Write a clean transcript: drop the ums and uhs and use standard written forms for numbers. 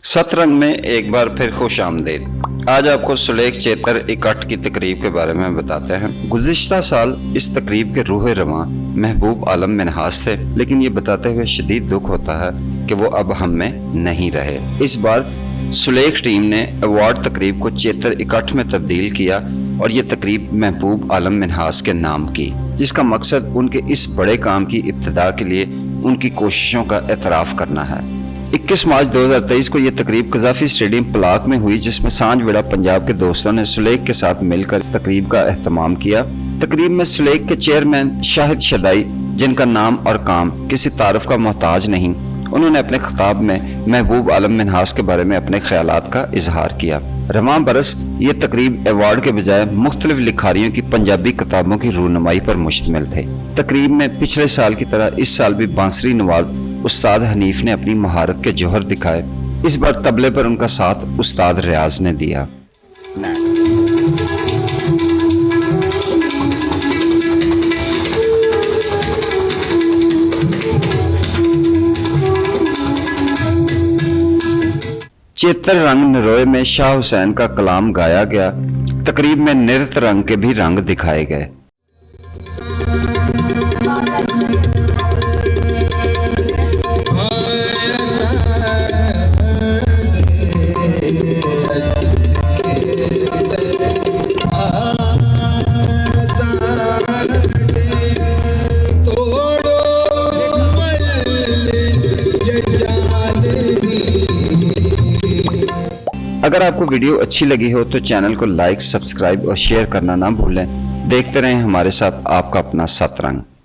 सतरंग में एक बार फिर खुश आमदीद। आज आपको सुलेख चेतर इकट्ठ की तकरीब के बारे में बताते हैं। गुज़िश्ता साल इस तकरीब के रूह रवां महबूब आलम मिन्हास थे, लेकिन ये बताते हुए शदीद दुख होता है कि वो अब हम में नहीं रहे। इस बार सुलेख टीम ने अवार्ड तकरीब को चेतर इकट्ठ में तब्दील किया और ये तकरीब महबूब आलम मिन्हास के नाम की, जिसका मकसद उनके इस बड़े काम की इब्तिदा के लिए उनकी कोशिशों का एतराफ़ करना है। 21 मार्च 2023 को यह तकरीब कज़ाफ़ी स्टेडियम पलाक में हुई, जिसमें सांझवेड़ा पंजाब के दोस्तों ने सुलेख के साथ मिलकर इस तकरीब का एहतमाम किया। तकरीब में सुलेख के चेयरमैन शाहिद शदाई, जिनका नाम और काम किसी तारुफ का मोहताज नहीं, उन्होंने अपने खिताब में महबूब आलम मिन्हास के बारे में अपने ख्यालात का इजहार किया। रवां बरस ये तकरीब अवार्ड के बजाय मुख्तलिफ लिखारियों की पंजाबी किताबों की रूनुमाई पर मुश्तमिल थे। तकरीब में पिछले साल की तरह इस साल भी बांसुरी नवाज उस्ताद हनीफ ने अपनी महारत के जौहर दिखाए। इस बार तबले पर उनका साथ उस्ताद रियाज ने दिया। चेतर रंग नरोए में शाह हुसैन का कलाम गाया गया। तकरीब में नृत्य रंग के भी रंग दिखाए गए। अगर आपको वीडियो अच्छी लगी हो तो चैनल को लाइक, सब्सक्राइब और शेयर करना ना भूलें। देखते रहें हमारे साथ आपका अपना सतरंग।